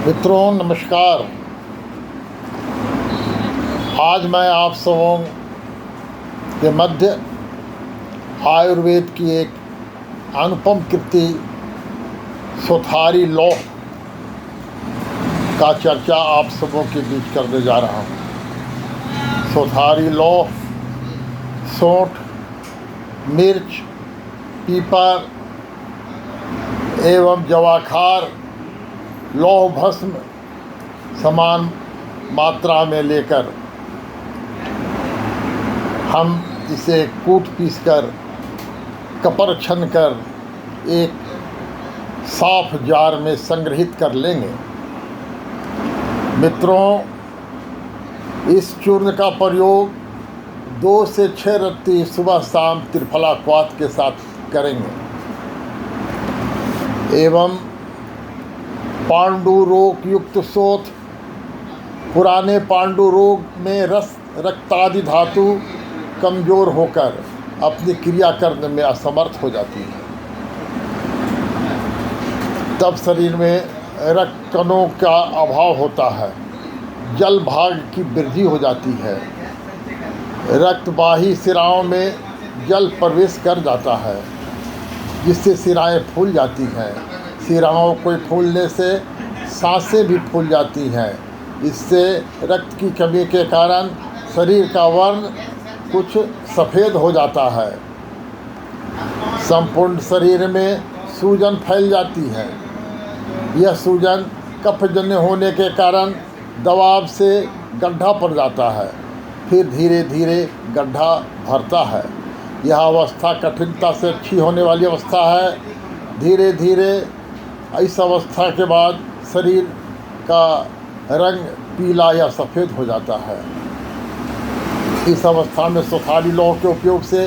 मित्रों नमस्कार। आज मैं आप सबों के मध्य आयुर्वेद की एक अनुपम कृति सोथारी लौह का चर्चा आप सबों के बीच करने जा रहा हूँ। सोथारी लौह सौंठ, मिर्च, पीपर एवं जवाखार लौह भस्म समान मात्रा में लेकर हम इसे कूट पीस कर कपर छन कर एक साफ जार में संग्रहित कर लेंगे। मित्रों, इस चूर्ण का प्रयोग 2 से 6 रत्ती सुबह शाम त्रिफला क्वाथ के साथ करेंगे एवं पांडु रोग युक्त शोथ, पुराने पांडु रोग में रक्तादि धातु कमज़ोर होकर अपनी क्रिया करने में असमर्थ हो जाती है। तब शरीर में रक्त कणों का अभाव होता है, जल भाग की वृद्धि हो जाती है, रक्तवाही सिराओं में जल प्रवेश कर जाता है, जिससे सिराएं फूल जाती हैं। सिराओं को फूलने से सांसें भी फूल जाती हैं। इससे रक्त की कमी के कारण शरीर का वर्ण कुछ सफ़ेद हो जाता है। संपूर्ण शरीर में सूजन फैल जाती है। यह सूजन कफजन्य होने के कारण दबाव से गड्ढा पड़ जाता है, फिर धीरे धीरे गड्ढा भरता है। यह अवस्था कठिनता से अच्छी होने वाली अवस्था है। धीरे धीरे इस अवस्था के बाद शरीर का रंग पीला या सफ़ेद हो जाता है। इस अवस्था में सोथारी लौह के उपयोग से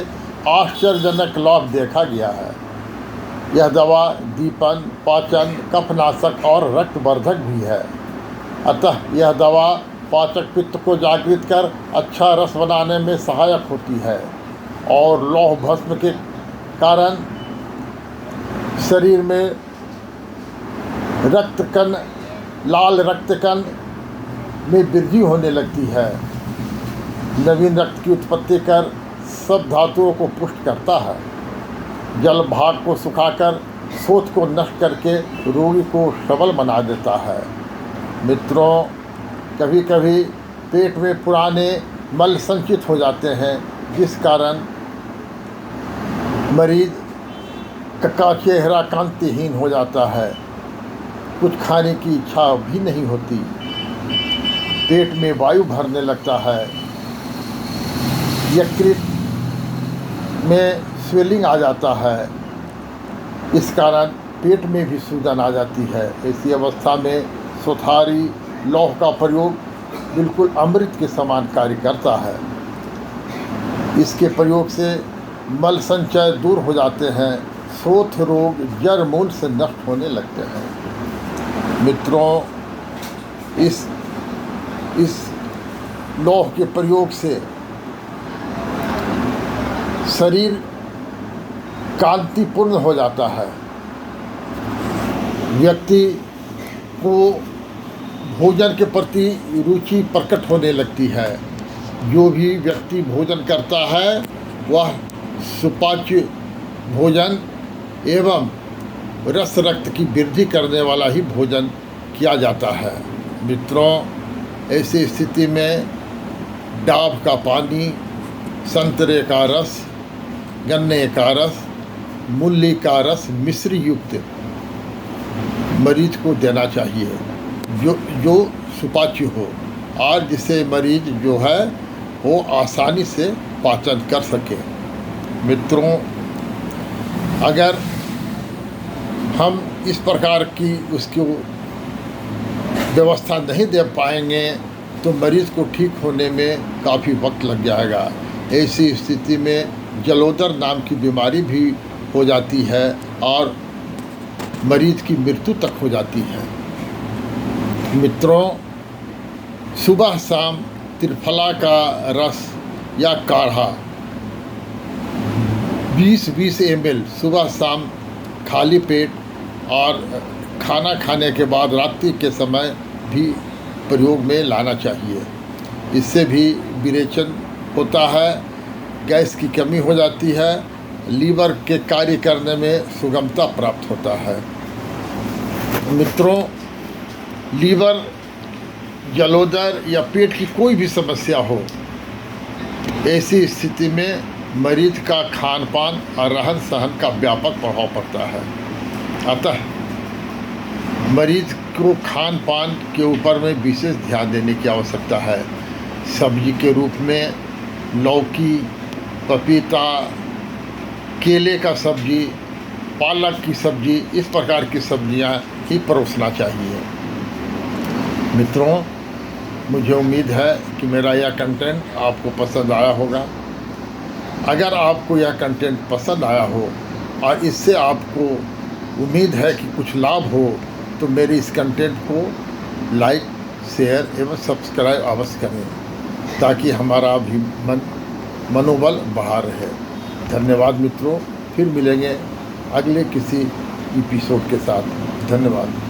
आश्चर्यजनक लाभ देखा गया है। यह दवा दीपन, पाचन, कफनाशक और रक्तवर्धक भी है। अतः यह दवा पाचक पित्त को जागृत कर अच्छा रस बनाने में सहायक होती है और लौह भस्म के कारण शरीर में रक्तकण, लाल रक्तकण में वृद्धि होने लगती है। नवीन रक्त की उत्पत्ति कर सब धातुओं को पुष्ट करता है। जल भाग को सुखाकर शोथ को नष्ट करके रोगी को सबल बना देता है। मित्रों, कभी कभी पेट में पुराने मल संचित हो जाते हैं, जिस कारण मरीज का चेहरा कांतिहीन हो जाता है, कुछ खाने की इच्छा भी नहीं होती, पेट में वायु भरने लगता है, यकृत में स्वेलिंग आ जाता है, इस कारण पेट में भी सूजन आ जाती है। ऐसी अवस्था में सोथारी लौह का प्रयोग बिल्कुल अमृत के समान कार्य करता है। इसके प्रयोग से मल संचय दूर हो जाते हैं, शोथ रोग जड़ मूल से नष्ट होने लगते हैं। मित्रों, इस लौह के प्रयोग से शरीर कांतिपूर्ण हो जाता है। व्यक्ति को भोजन के प्रति रुचि प्रकट होने लगती है। जो भी व्यक्ति भोजन करता है वह सुपाच्य भोजन एवं रस रक्त की वृद्धि करने वाला ही भोजन किया जाता है। मित्रों, ऐसी स्थिति में डाब का पानी, संतरे का रस, गन्ने का रस, मूली का रस मिश्र युक्त मरीज को देना चाहिए, जो सुपाच्य हो और जिसे मरीज जो है वो आसानी से पाचन कर सके। मित्रों, अगर हम इस प्रकार की उसकी व्यवस्था नहीं दे पाएंगे तो मरीज़ को ठीक होने में काफ़ी वक्त लग जाएगा। ऐसी स्थिति में जलोदर नाम की बीमारी भी हो जाती है और मरीज़ की मृत्यु तक हो जाती है। मित्रों, सुबह शाम त्रिफला का रस या काढ़ा 20-20 ml सुबह शाम खाली पेट और खाना खाने के बाद रात्रि के समय भी प्रयोग में लाना चाहिए। इससे भी विरेचन होता है, गैस की कमी हो जाती है, लीवर के कार्य करने में सुगमता प्राप्त होता है। मित्रों, लीवर, जलोदर या पेट की कोई भी समस्या हो, ऐसी स्थिति में मरीज का खान पान और रहन सहन का व्यापक प्रभाव पड़ता है। अतः मरीज को खान पान के ऊपर में विशेष ध्यान देने की आवश्यकता है। सब्जी के रूप में लौकी, पपीता, केले का सब्जी, पालक की सब्जी, इस प्रकार की सब्जियां ही परोसना चाहिए। मित्रों, मुझे उम्मीद है कि मेरा यह कंटेंट आपको पसंद आया होगा। अगर आपको यह कंटेंट पसंद आया हो और इससे आपको उम्मीद है कि कुछ लाभ हो, तो मेरे इस कंटेंट को लाइक, शेयर एवं सब्सक्राइब अवश्य करें, ताकि हमारा भी मनोबल बढ़ा रहे। धन्यवाद मित्रों, फिर मिलेंगे अगले किसी एपिसोड के साथ। धन्यवाद।